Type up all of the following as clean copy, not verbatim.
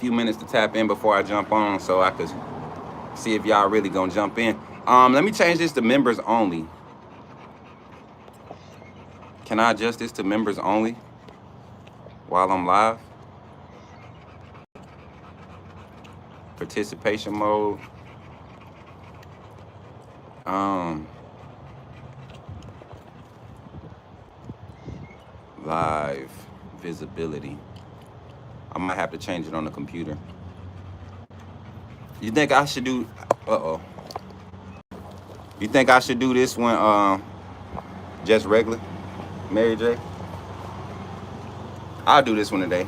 few minutes to tap in before I jump on, so I could see if y'all really gonna jump in. Let me change this to members only. Can I adjust this to members only while I'm live? Participation mode. Um, Live visibility. I might have to change it on the computer. You think I should do? You think I should do this one? Just regular, Mary J. I'll do this one today,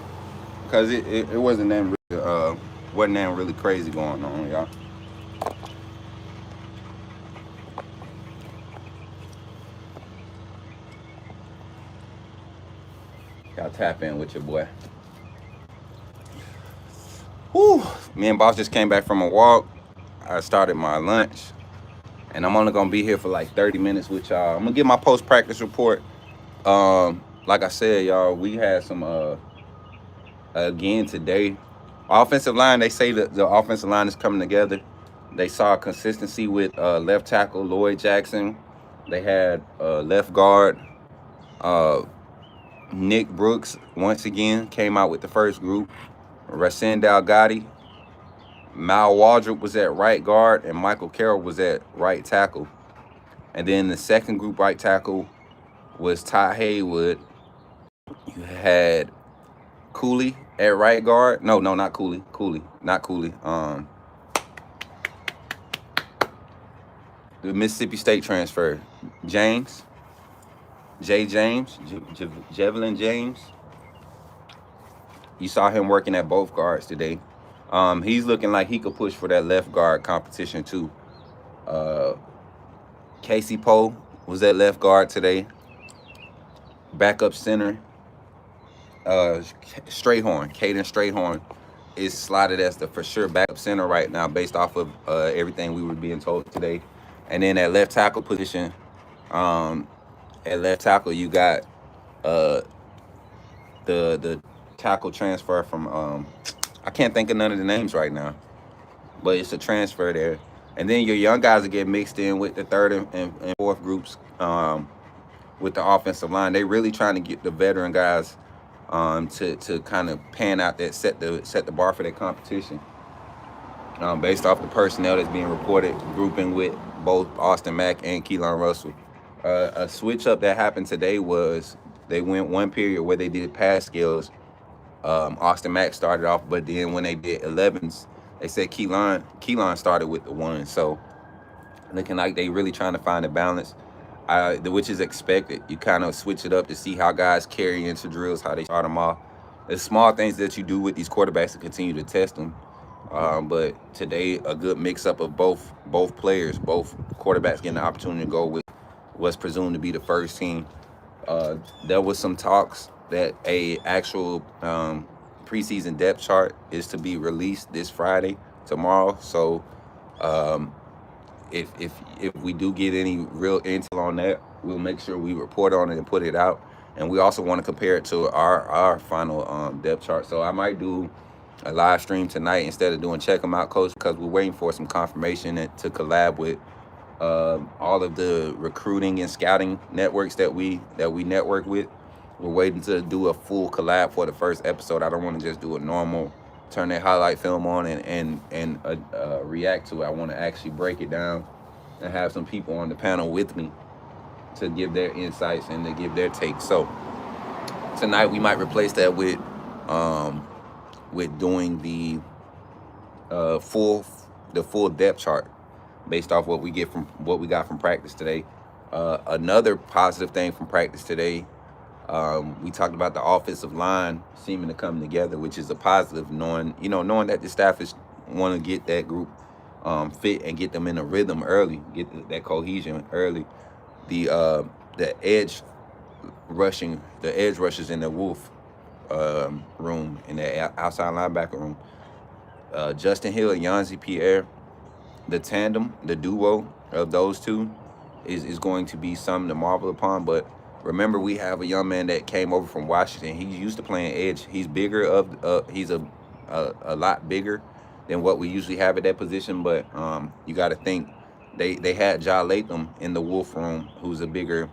cause it wasn't that really crazy going on, y'all. Y'all tap in with your boy. Whew. Me and boss just came back from a walk. I started my lunch, and I'm only gonna be here for like 30 minutes with y'all. I'm gonna give my post-practice report. Like I said, y'all, we had some again today. Offensive line, they say that the offensive line is coming together. They saw consistency with left tackle Lloyd Jackson. They had left guard Nick Brooks once again came out with the first group. Racine Dalgotti, Mal Waldrop was at right guard, and Michael Carroll was at right tackle. And then the second group right tackle was Ty Haywood. You had Cooley at right guard. No, not Cooley. Not Cooley. The Mississippi State transfer, James, Jevelin James. You saw him working at both guards today. He's looking like he could push for that left guard competition too. Casey Poe was at left guard today. Backup center, Strayhorn, Caden Strayhorn is slotted as the for sure backup center right now based off of everything we were being told today. And then at left tackle position, you got the tackle transfer from I can't think of none of the names right now, but it's a transfer there. And then your young guys will get mixed in with the third and fourth groups with the offensive line. They really trying to get the veteran guys to kind of pan out that set the bar for that competition based off the personnel that's being reported, grouping with both Austin Mack and Keelan Russell. A switch up that happened today was they went one period where they did pass skills. Austin Mack started off, but then when they did 11s, they said Keelan started with the one. So looking like they really trying to find a balance, which is expected. You kind of switch it up to see how guys carry into drills, how they start them off. There's small things that you do with these quarterbacks to continue to test them. But today, a good mix-up of both players, both quarterbacks getting the opportunity to go with what's presumed to be the first team. There was some talks that a actual preseason depth chart is to be released this Friday, tomorrow. So if we do get any real intel on that, we'll make sure we report on it and put it out. And we also want to compare it to our final depth chart. So I might do a live stream tonight instead of doing Check 'em Out, Coach, because we're waiting for some confirmation to collab with all of the recruiting and scouting networks that we network with. We're waiting to do a full collab for the first episode. I don't want to just do a normal, turn that highlight film on and react to it. I want to actually break it down and have some people on the panel with me to give their insights and to give their take. So tonight we might replace that with doing the full depth chart based off what we got from practice today. Another positive thing from practice today, we talked about the offensive line seeming to come together, which is a positive, knowing that the staff is want to get that group fit and get them in a rhythm early, get that cohesion early. The edge rushers in the Wolf room, in the outside linebacker room. Justin Hill and Yhonzae Pierre, the tandem, the duo of those two is going to be something to marvel upon. But remember, we have a young man that came over from Washington. He's used to playing edge. He's bigger he's a a lot bigger than what we usually have at that position. But you got to think they had Ja Latham in the Wolf room, who's a bigger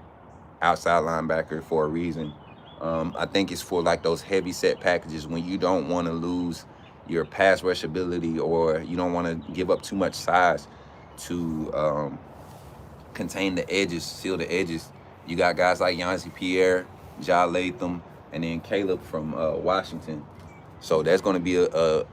outside linebacker for a reason. I think it's for like those heavy set packages when you don't want to lose your pass rush ability, or you don't want to give up too much size to contain the edges, seal the edges. You got guys like Yhonzae, Pierre, Ja Latham, and then Caleb from Washington. So that's going to be a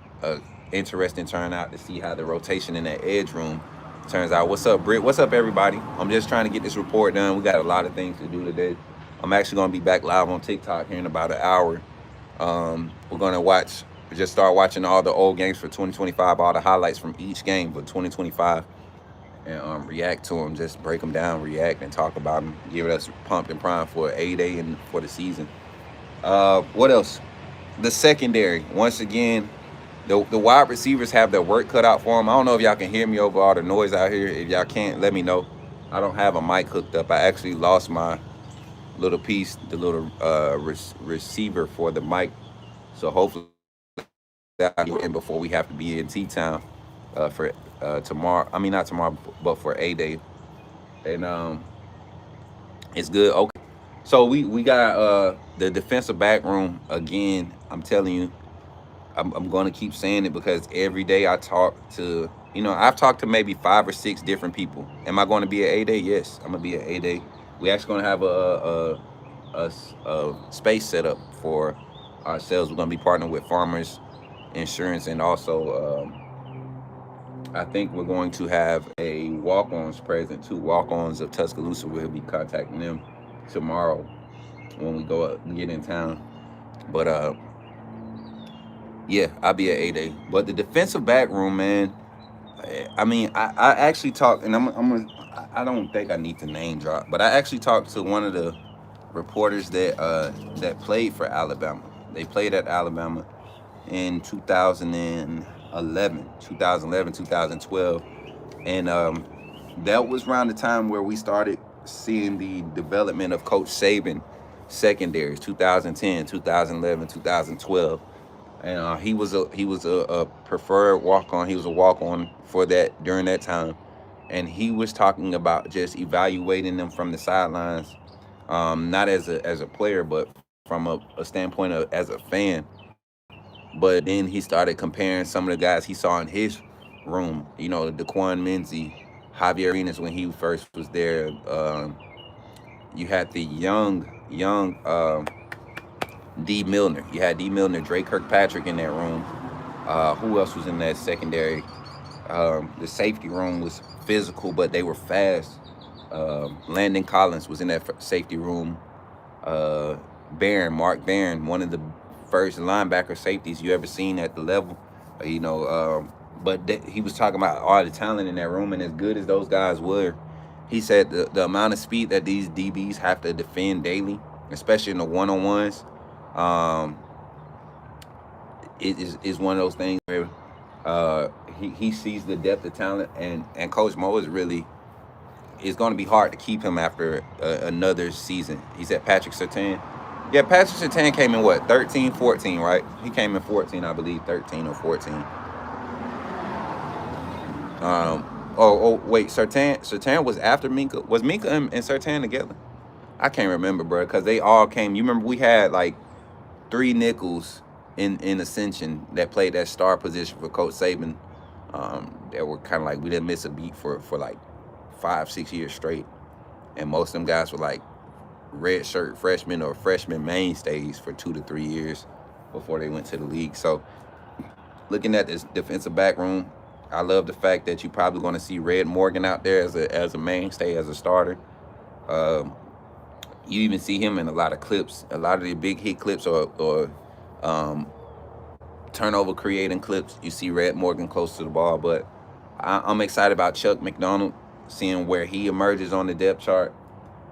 interesting turnout to see how the rotation in that edge room turns out. What's up, Britt? What's up, everybody? I'm just trying to get this report done. We got a lot of things to do today. I'm actually going to be back live on TikTok here in about an hour. We're going to just start watching all the old games for 2025, all the highlights from each game for 2025, and react to them, just break them down, react, and talk about them, give us pumped and primed for A-Day and for the season. What else? The secondary, once again, the wide receivers have their work cut out for them. I don't know if y'all can hear me over all the noise out here. If y'all can't, let me know. I don't have a mic hooked up. I actually lost my little piece, the little receiver for the mic. So hopefully that in before we have to be in T-Town for tomorrow. I mean, not tomorrow, but for A-Day. And it's good. Okay. So we got the defensive back room again. I'm telling you, I'm going to keep saying it because every day I talk to, I've talked to maybe 5 or 6 different people. Am I going to be at A-Day? Yes, I'm going to be at A-Day. We actually going to have a space set up for ourselves. We're going to be partnering with Farmers Insurance, and also I think we're going to have a walk-ons present, 2 walk-ons of Tuscaloosa. We'll be contacting them tomorrow when we go up and get in town. But yeah, I'll be at A-Day. But the defensive back room, man, I mean, I actually talked, and I don't think I need to name drop, but I actually talked to one of the reporters that played for Alabama. They played at Alabama in 2011, 2012. And that was around the time where we started seeing the development of Coach Saban secondaries, 2010, 2011, 2012. And he was a preferred walk-on. He was a walk-on for that during that time. And he was talking about just evaluating them from the sidelines, not as a player, but from a standpoint of as a fan. But then he started comparing some of the guys he saw in his room, Daquan Menzie, Javier Arenas when he first was there. You had the young D. Milner. You had D. Milner, Drake Kirkpatrick in that room. Who else was in that secondary? The safety room was physical, but they were fast. Landon Collins was in that safety room. Mark Barron, one of the first linebacker safeties you ever seen at the level. But he was talking about all the talent in that room, and as good as those guys were, he said the amount of speed that these DBs have to defend daily, especially in the one-on-ones, it is one of those things where he sees the depth of talent, and Coach Mo it's going to be hard to keep him after another season. He said Patrick Surtain. Yeah, Patrick Surtain came in what, 13, 14, right? He came in 14, I believe, 13 or 14. Wait, Surtain was after Minka. Was Minka and Surtain together? I can't remember, bro, because they all came. You remember we had like 3 nickels in Ascension that played that star position for Coach Saban. That were kind of like, we didn't miss a beat for like 5-6 years straight. And most of them guys were like red shirt freshmen or freshman mainstays for 2 to 3 years before they went to the league. So looking at this defensive back room, I love the fact that you're probably going to see Red Morgan out there as a mainstay, as a starter. You even see him in a lot of clips, a lot of the big hit clips or turnover creating clips. You see Red Morgan close to the ball, but I'm excited about Chuck McDonald, seeing where he emerges on the depth chart,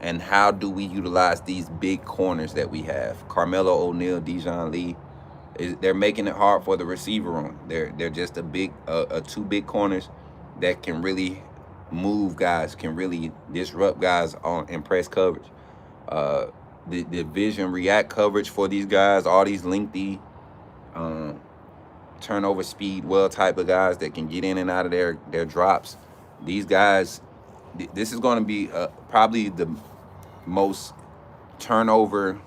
and how do we utilize these big corners that we have. Carmelo O'Neal, Dijon Lee, they're making it hard for the receiver room. They're just 2 big corners that can really move guys, can really disrupt guys in press coverage. The vision react coverage for these guys, all these lengthy turnover speed well type of guys that can get in and out of their drops. These guys, this is going to be probably the most turnover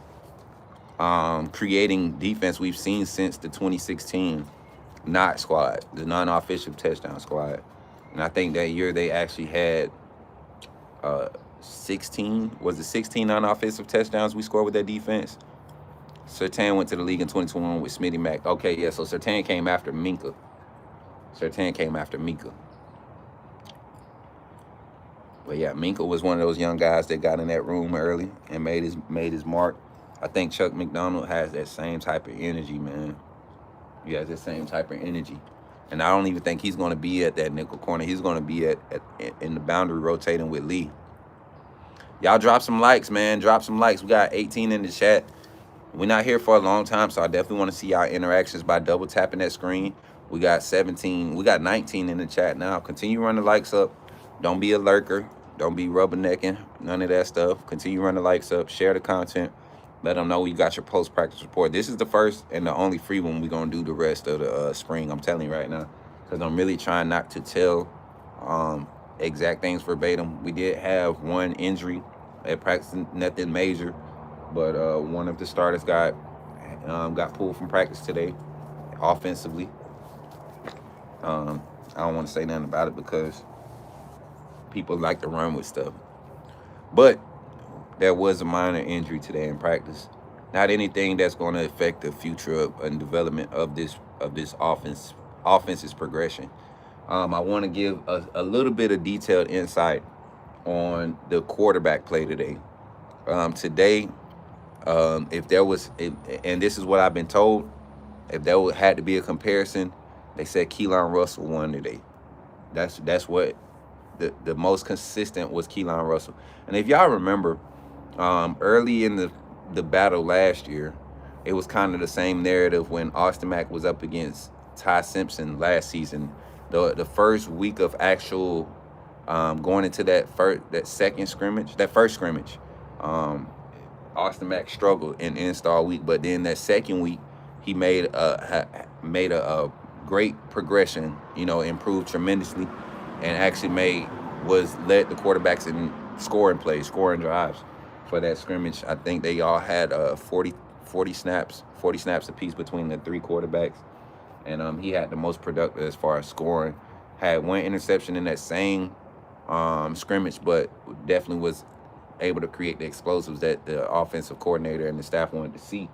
creating defense we've seen since the 2016 not squad, the non-offensive touchdown squad. And I think that year they actually had 16 non-offensive touchdowns we scored with that defense. Surtain went to the league in 2021 with Smitty Mack. Okay, yeah, so Surtain came after Minka. But yeah, Minka was one of those young guys that got in that room early and made his mark. I think Chuck McDonald has that same type of energy, man. He has that same type of energy. And I don't even think he's going to be at that nickel corner. He's going to be in the boundary rotating with Lee. Y'all drop some likes, man. Drop some likes. We got 18 in the chat. We're not here for a long time, so I definitely want to see our interactions by double tapping that screen. We got 17. We got 19 in the chat now. Continue running the likes up. Don't be a lurker. Don't be rubbernecking. None of that stuff. Continue running the likes up. Share the content. Let them know you got your post-practice report. This is the first and the only free one we're going to do the rest of the spring. I'm telling you right now. Because I'm really trying not to tell exact things verbatim. We did have one injury at practice, nothing major. But one of the starters got pulled from practice today, offensively. I don't want to say nothing about it because people like to run with stuff. But there was a minor injury today in practice. Not anything that's going to affect the future and development of this offense's progression. I want to give a little bit of detailed insight on the quarterback play today. Today, if there was, and this is what I've been told, if there had to be a comparison, they said Keelan Russell won today. That's what the most consistent was Keelan Russell. And if y'all remember, early in the battle last year, it was kind of the same narrative when Austin Mack was up against Ty Simpson last season. The first week of actual going into that first scrimmage, Austin Mack struggled in install week, but then that second week he made a great progression, improved tremendously, and actually led the quarterbacks in scoring drives for that scrimmage. I think they all had 40 snaps apiece between the three quarterbacks, and he had the most productive as far as scoring. Had one interception in that same scrimmage, but definitely was able to create the explosives that the offensive coordinator and the staff wanted to see.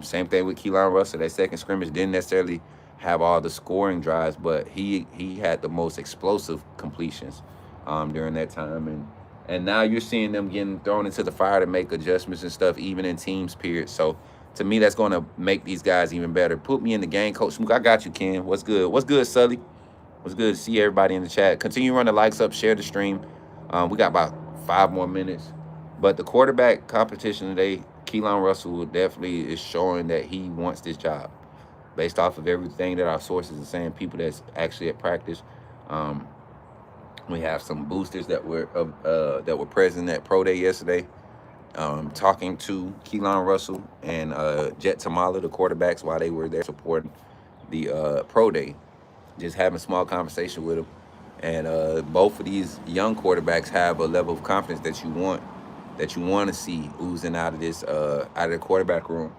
Same thing with Keelan Russell. That second scrimmage didn't necessarily have all the scoring drives, but he had the most explosive completions during that time. And now you're seeing them getting thrown into the fire to make adjustments and stuff, even in teams period. So to me, that's going to make these guys even better. Put me in the game, Coach Smook. I got you, Ken. What's good? What's good, Sully? What's good to see everybody in the chat. Continue running the likes up, share the stream. We got about 5 more minutes. But the quarterback competition today, Keelan Russell definitely is showing that he wants this job based off of everything that our sources are saying, people that's actually at practice. We have some boosters that were present at Pro Day yesterday, talking to Keelan Russell and Jet Tamala, the quarterbacks, while they were there supporting the Pro Day. Just having a small conversation with them. And both of these young quarterbacks have a level of confidence that you want to see oozing out of the quarterback room.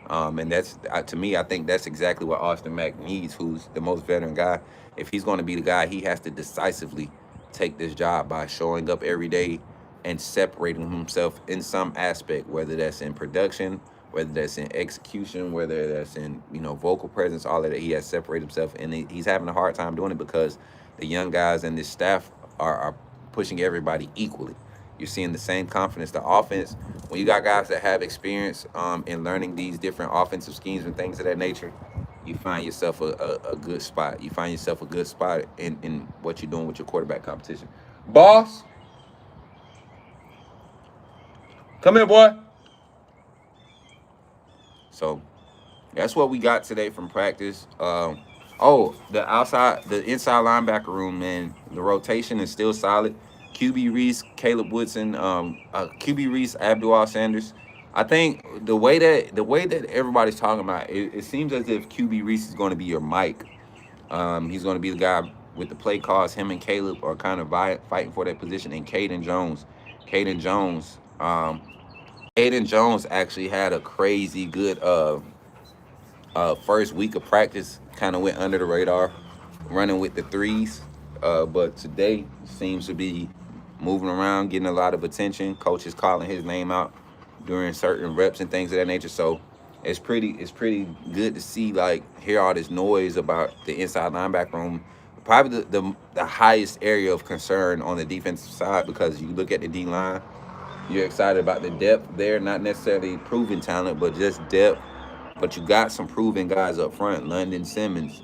And that's, to me, I think that's exactly what Austin Mack needs, who's the most veteran guy. If he's going to be the guy, he has to decisively take this job by showing up every day and separating himself in some aspect, whether that's in production, whether that's in execution, whether that's in, vocal presence, all of that. He has separated himself, and he's having a hard time doing it because the young guys and the staff are pushing everybody equally. You're seeing the same confidence. The offense, when you got guys that have experience in learning these different offensive schemes and things of that nature, you find yourself a good spot. You find yourself a good spot in what you're doing with your quarterback competition. Boss, come here, boy. So that's what we got today from practice. The inside linebacker room, man, the rotation is still solid. QB Reese, Caleb Woodson, QB Reese, Abdul Sanders, I think the way that everybody's talking about it, it seems as if QB Reese is going to be your Mike. He's going to be the guy with the play calls. Him and Caleb are kind of fighting for that position. And Caden Jones, Caden Jones actually had a crazy good first week of practice. Kind of went under the radar, running with the threes. But today seems to be moving around, getting a lot of attention. Coaches calling his name out during certain reps and things of that nature. So it's pretty good to see, like, hear all this noise about the inside linebacker room. Probably the highest area of concern on the defensive side, because you look at the D line, you're excited about the depth there, not necessarily proven talent, but just depth. But you got some proven guys up front: London Simmons,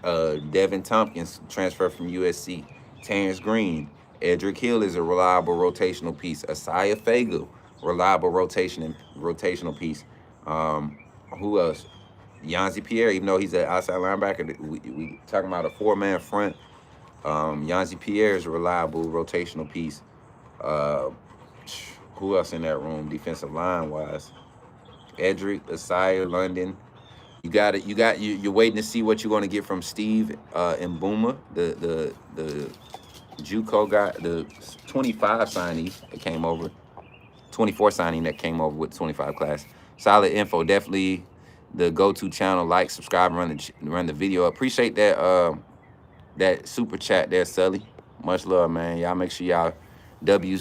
Devin Tompkins, transfer from USC, Terrence Green, Edric Hill is a reliable rotational piece, Asaya Fagu, reliable rotational piece. Um, who else? Yhonzae Pierre, even though he's an outside linebacker, we talking about a four-man front. Yhonzae Pierre is a reliable rotational piece. Uh, who else in that room, defensive line wise? Edric, Asaya, London. You're waiting to see what you're going to get from Steve and Boomer, the JUCO guy, the 25 signee that came over, 24 signing that came over with 25 class. Solid info, definitely the go-to channel. Like, subscribe, run the video. Appreciate that super chat there, Sully. Much love, man. Y'all make sure y'all W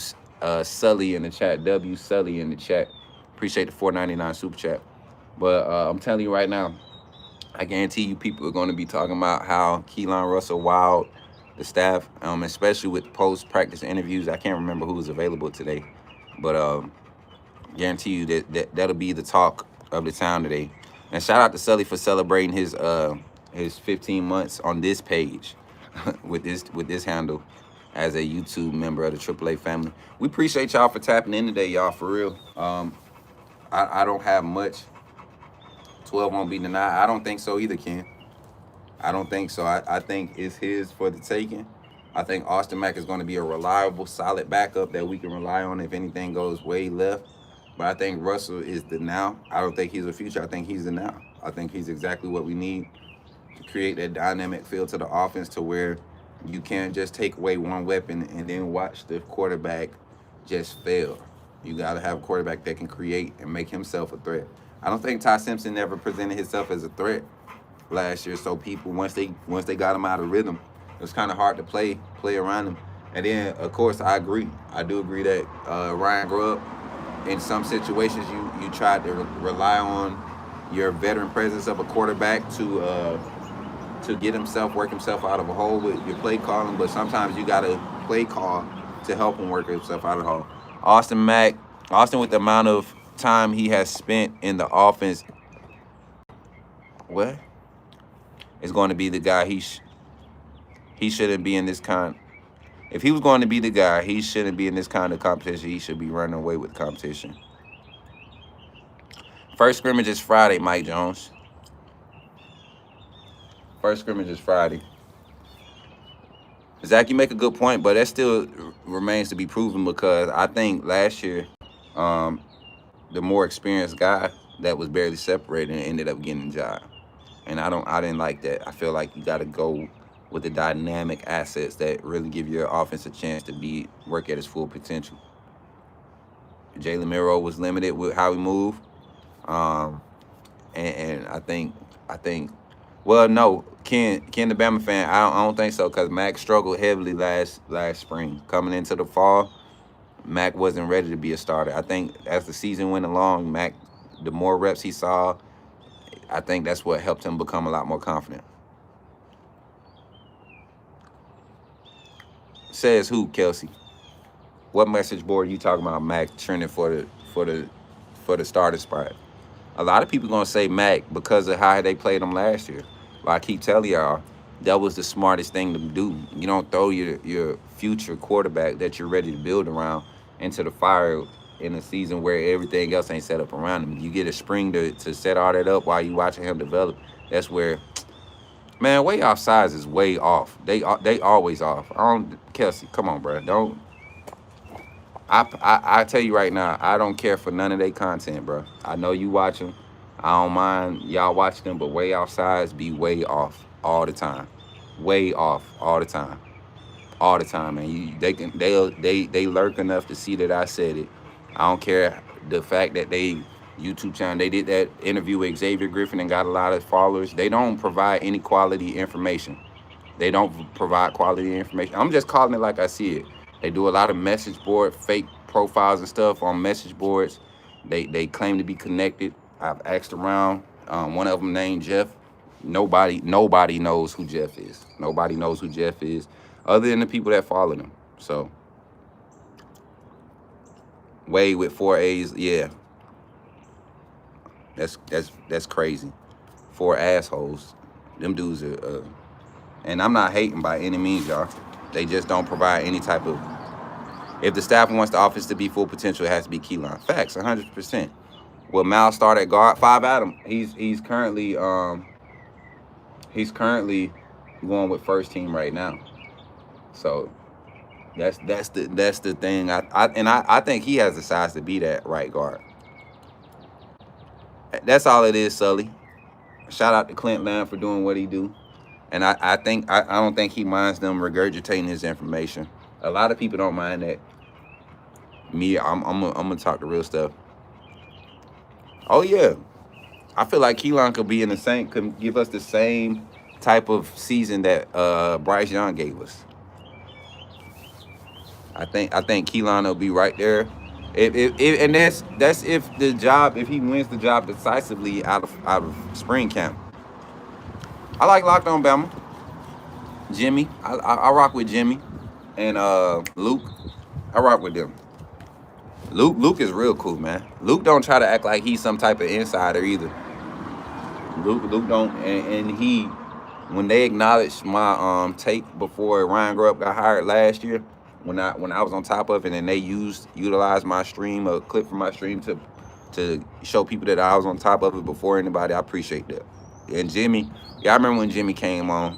Sully in the chat. W Sully in the chat. Appreciate the $4.99 super chat. But I'm telling you right now, I guarantee you people are going to be talking about how Keelan Russell wowed the staff, especially with post-practice interviews. I can't remember who was available today, but guarantee you that'll be the talk of the town today. And shout out to Sully for celebrating his 15 months on this page with this handle as a YouTube member of the AAA family. We appreciate y'all for tapping in today, y'all, for real. I don't have much. 12 won't be denied. I don't think so either, Ken. I don't think so. I think it's his for the taking. I think Austin Mack is going to be a reliable, solid backup that we can rely on if anything goes way left. But I think Russell is the now. I don't think he's a future. I think he's the now. I think he's exactly what we need to create that dynamic feel to the offense, to where you can't just take away one weapon and then watch the quarterback just fail. You got to have a quarterback that can create and make himself a threat. I don't think Ty Simpson ever presented himself as a threat last year. So people, once they got him out of rhythm, it was kind of hard to play around him. And then, of course, I do agree that Ryan Grubb, in some situations, you tried to rely on your veteran presence of a quarterback to work himself out of a hole with your play calling. But sometimes you got to play call to help him work himself out of the hole. Austin, with the amount of time he has spent in the offense, what is going to be the guy he shouldn't be in this kind. If he was going to be the guy, he shouldn't be in this kind of competition. He should be running away with the competition. First scrimmage is Friday, Mike Jones. First scrimmage is Friday. Zach, you make a good point, but that still remains to be proven, because I think last year, the more experienced guy that was barely separated and ended up getting the job. And I didn't like that. I feel like you got to go with the dynamic assets that really give your offense a chance to work at its full potential. Jalen Miro was limited with how he moved. And I think, well, no, Ken the Bama fan, I don't think so, because Mac struggled heavily last spring. Coming into the fall, Mac wasn't ready to be a starter. I think as the season went along, Mac, the more reps he saw, I think that's what helped him become a lot more confident. Says who, Kelsey? What message board are you talking about Mac trending for the starter spot? A lot of people gonna say Mac because of how they played him last year. But I keep telling y'all, that was the smartest thing to do. You don't throw your future quarterback that you're ready to build around into the fire in a season where everything else ain't set up around him. You get a spring to set all that up while you watching him develop. That's where, man, way off size is way off. They always off. Kelsey, come on, bro. I tell you right now, I don't care for none of their content, bro. I know you watch them. I don't mind y'all watch them, but way outsides be way off all the time, way off all the time, all the time. And they lurk enough to see that I said it. I don't care the fact that they YouTube channel, they did that interview with Xavier Griffin and got a lot of followers. They don't provide any quality information. They don't provide quality information. I'm just calling it like I see it. They do a lot of message board, fake profiles and stuff on message boards. They claim to be connected. I've asked around. One of them named Jeff. Nobody knows who Jeff is. Nobody knows who Jeff is, other than the people that follow him. So Wade with 4 A's, yeah, that's crazy. 4 assholes. Them dudes are. And I'm not hating by any means, y'all. They just don't provide any type of. If the staff wants the offense to be full potential, it has to be Keelan. Facts, 100%. Will Mal start at guard? 5 Adam. He's currently going with first team right now. So that's the thing. I think he has the size to be that right guard. That's all it is, Sully. Shout out to Clint Lamb for doing what he do. And I don't think he minds them regurgitating his information. A lot of people don't mind that. Me, I'm gonna talk the real stuff. Oh yeah, I feel like Keelan could give us the same type of season that Bryce Young gave us. I think Keelan will be right there. And that's if he wins the job decisively out of spring camp. I like Locked On Bama. Jimmy, I rock with Jimmy and Luke. I rock with them. Luke is real cool, man. Luke don't try to act like he's some type of insider either. Luke don't, and he, when they acknowledged my tape before Ryan Grubb got hired last year, when I was on top of it, and they utilized my stream, a clip from my stream to show people that I was on top of it before anybody, I appreciate that. And Jimmy, I remember when Jimmy came on.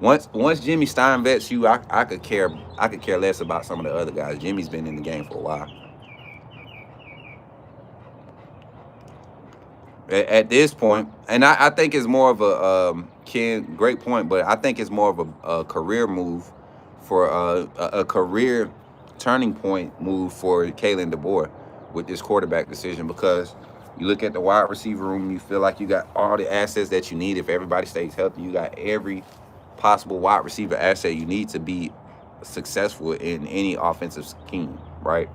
Once Jimmy Stein vets you, I could care less about some of the other guys. Jimmy's been in the game for a while. At this point, and I think it's more of a Ken, great point, but I think it's more of a career move for a career turning point move for Kalen DeBoer with this quarterback decision, because you look at the wide receiver room, you feel like you got all the assets that you need. If everybody stays healthy, you got every possible wide receiver asset you need to be successful in any offensive scheme, right?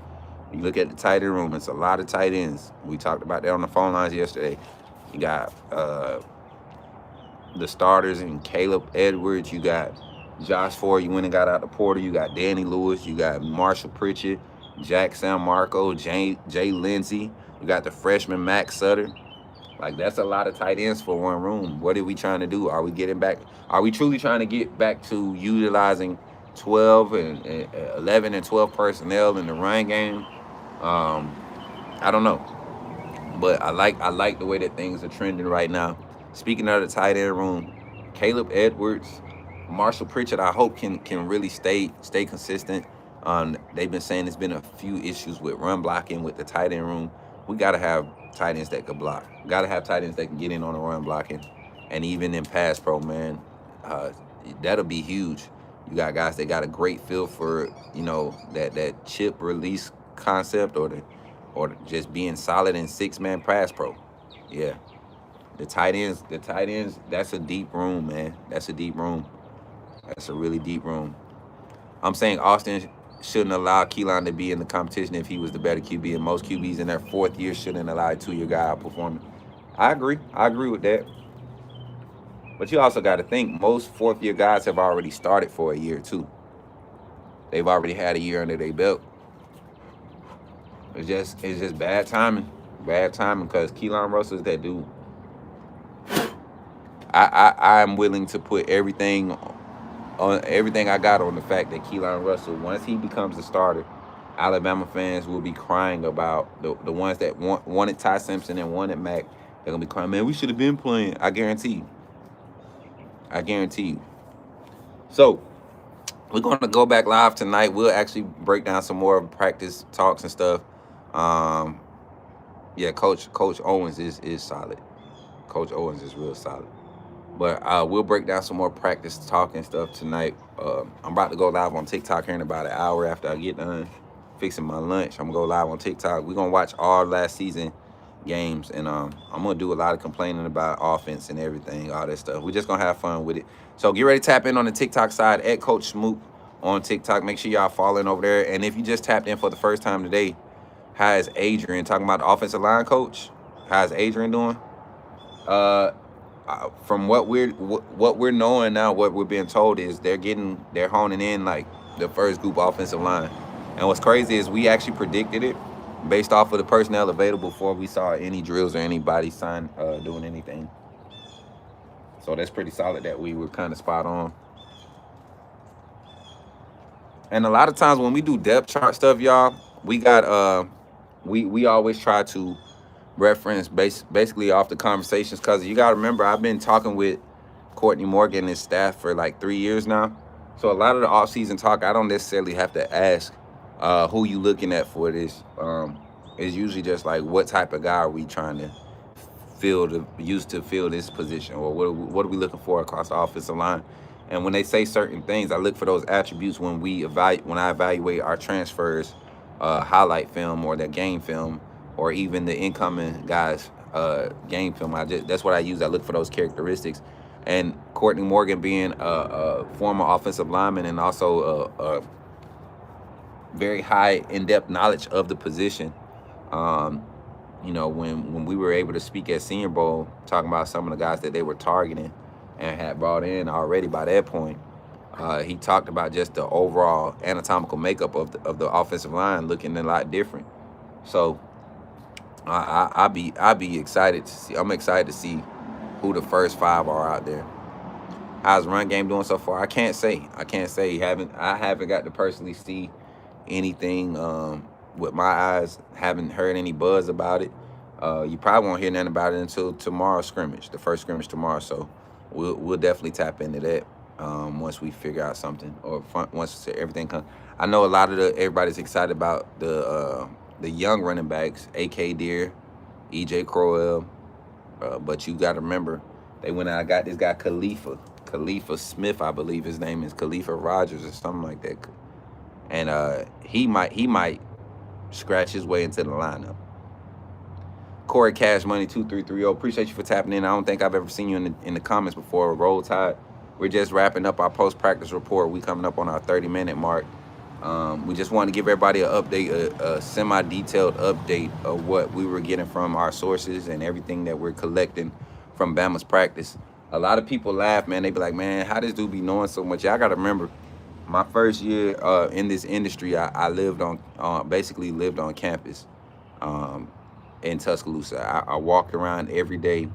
You look at the tight end room, it's a lot of tight ends. We talked about that on the phone lines yesterday. You got the starters in Caleb Edwards. You got Josh Ford. You went and got out the portal. You got Danny Lewis. You got Marshall Pritchett, Jack San Marco, Jay Lindsey. You got the freshman Max Sutter. Like, that's a lot of tight ends for one room. What are we trying to do? Are we truly trying to get back to utilizing 12 and 11 and 12 personnel in the run game? I don't know. But I like the way that things are trending right now. Speaking of the tight end room, Caleb Edwards, Marshall Pritchett, I hope can really stay consistent. They've been saying there's been a few issues with run blocking with the tight end room. We got to have tight ends that can block. Got to have tight ends that can get in on the run blocking. And even in pass pro, man, that'll be huge. You got guys that got a great feel for, that chip release concept or just being solid in 6-man pass pro. Yeah. The tight ends, that's a deep room, man. That's a deep room. That's a really deep room. I'm saying Austin shouldn't allow Keelan to be in the competition if he was the better QB, and most QBs in their 4th year shouldn't allow a 2-year guy outperforming. I agree with that. But you also got to think, most 4th-year guys have already started for a year, too. They've already had a year under their belt. It's just bad timing. Bad timing, because Keelan Russell's that dude. I'm willing to put everything I got on the fact that Keelan Russell, once he becomes the starter, Alabama fans will be crying about the ones that wanted Ty Simpson and wanted Mac. They're going to be crying, man, we should have been playing. I guarantee you. So, we're going to go back live tonight. We'll actually break down some more practice talks and stuff. Um, yeah, Coach Owens is solid. Coach Owens is real solid. But we'll break down some more practice talk and stuff tonight. I'm about to go live on TikTok here in about an hour after I get done fixing my lunch. I'm gonna go live on TikTok. We're gonna watch all last season games, and I'm gonna do a lot of complaining about offense and everything, all that stuff. We're just gonna have fun with it. So get ready to tap in on the TikTok side at Coach Smook on TikTok. Make sure y'all following over there. And if you just tapped in for the first time today, how is Adrian talking about the offensive line coach? How's Adrian doing? Uh, from what we're knowing now, what we're being told is they're honing in like the first group offensive line. And what's crazy is we actually predicted it based off of the personnel available before we saw any drills or anybody sign doing anything. So that's pretty solid that we were kind of spot on. And a lot of times when we do depth chart stuff, y'all, we got we always try to reference basically off the conversations, because you got to remember, I've been talking with Courtney Morgan and his staff for like 3 years now. So a lot of the off-season talk, I don't necessarily have to ask who you looking at for this. It's usually just like, what type of guy are we trying to use to fill this position, or what are we looking for across the offensive line? And when they say certain things, I look for those attributes when I evaluate our transfers, highlight film or their game film, or even the incoming guys' game film. That's what I use. I look for those characteristics. And Courtney Morgan being a former offensive lineman and also a very high in-depth knowledge of the position. When we were able to speak at Senior Bowl, talking about some of the guys that they were targeting and had brought in already by that point, he talked about just the overall anatomical makeup of the offensive line looking a lot different. So I'll be excited to see. I'm excited to see who the first 5 are out there. How's run game doing so far? I can't say. I haven't got to personally see anything with my eyes. Haven't heard any buzz about it. You probably won't hear nothing about it until tomorrow's scrimmage, the first scrimmage tomorrow. So we'll definitely tap into that once we figure out something, or once everything comes. I know a lot of everybody's excited about the young running backs, A.K. Deere, E.J. Crowell, but you got to remember, they went out and got this guy Khalifa Smith, I believe his name is, Khalifa Rogers or something like that, and he might scratch his way into the lineup. Corey Cash Money 2330, appreciate you for tapping in. I don't think I've ever seen you in the comments before. Roll Tide. We're just wrapping up our post practice report. We coming up on our 30-minute mark. We just wanted to give everybody an update, a semi-detailed update of what we were getting from our sources and everything that we're collecting from Bama's practice. A lot of people laugh, man. They be like, man, how this dude be knowing so much? Y'all got to remember, my first year in this industry, I basically lived on campus in Tuscaloosa. I walked around every day,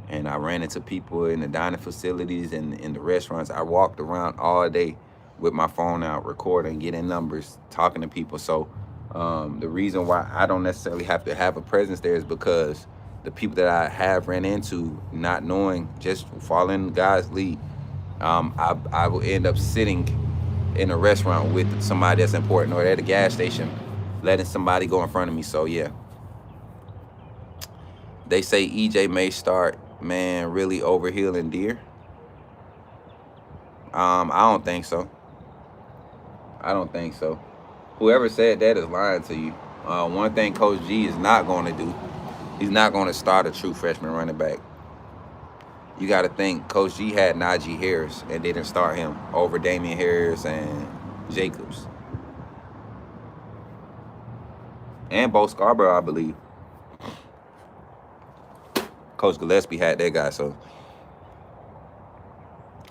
and I ran into people in the dining facilities and in the restaurants. I walked around all day with my phone out, recording, getting numbers, talking to people. So the reason why I don't necessarily have to have a presence there is because the people that I have ran into, not knowing, just following God's lead, I will end up sitting in a restaurant with somebody that's important, or at a gas station, letting somebody go in front of me. So yeah, they say EJ may start, man, really overhealing Deere. I don't think so. Whoever said that is lying to you. One thing Coach G is not going to do, he's not going to start a true freshman running back. You got to think, Coach G had Najee Harris and didn't start him over Damian Harris and Jacobs. And Bo Scarborough, I believe. Coach Gillespie had that guy, so.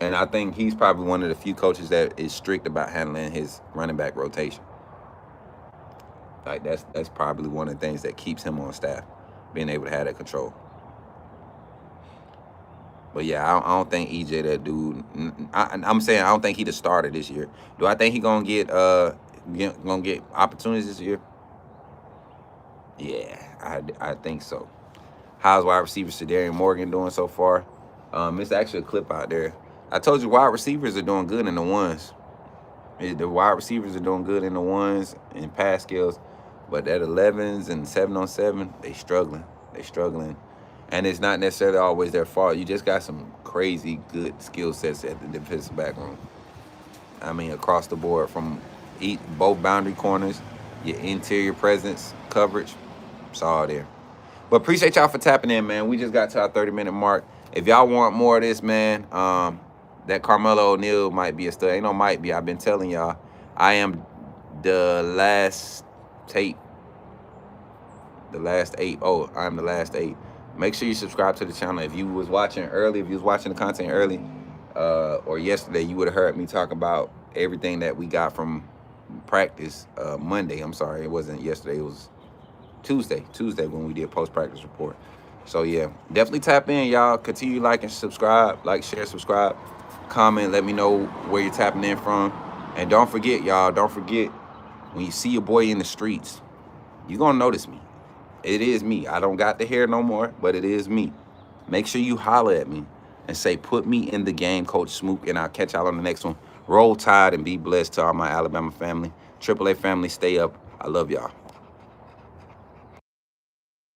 And I think he's probably one of the few coaches that is strict about handling his running back rotation. Like, that's probably one of the things that keeps him on staff, being able to have that control. But yeah, I don't think EJ that dude. I'm saying I don't think he the starter this year. Do I think he gonna get opportunities this year? Yeah, I think so. How's wide receiver Shadarian Morgan doing so far? It's actually a clip out there. I told you wide receivers are doing good in the ones. The wide receivers are doing good in the ones and pass skills, but at 11s and 7-on-7, they struggling. They struggling, and it's not necessarily always their fault. You just got some crazy good skill sets at the defensive back room. I mean, across the board from both boundary corners, your interior presence, coverage, it's all there. But appreciate y'all for tapping in, man. We just got to our 30-minute mark. If y'all want more of this, man, that Carmelo O'Neal might be a stud. Ain't no might be. I've been telling y'all. I am the last tape. The last 8. Oh, I'm the last 8. Make sure you subscribe to the channel. If you was watching early, if you was watching the content early, or yesterday, you would have heard me talk about everything that we got from practice Monday. I'm sorry, it wasn't yesterday. It was Tuesday when we did post-practice report. So, yeah, definitely tap in, y'all. Continue like and subscribe. Like, share, subscribe. Comment. Let me know where you're tapping in from. And don't forget, y'all, don't forget, when you see your boy in the streets, you're going to notice me. It is me. I don't got the hair no more, but it is me. Make sure you holler at me and say, put me in the game, Coach Smook, and I'll catch y'all on the next one. Roll Tide and be blessed to all my Alabama family. AAA family, stay up. I love y'all.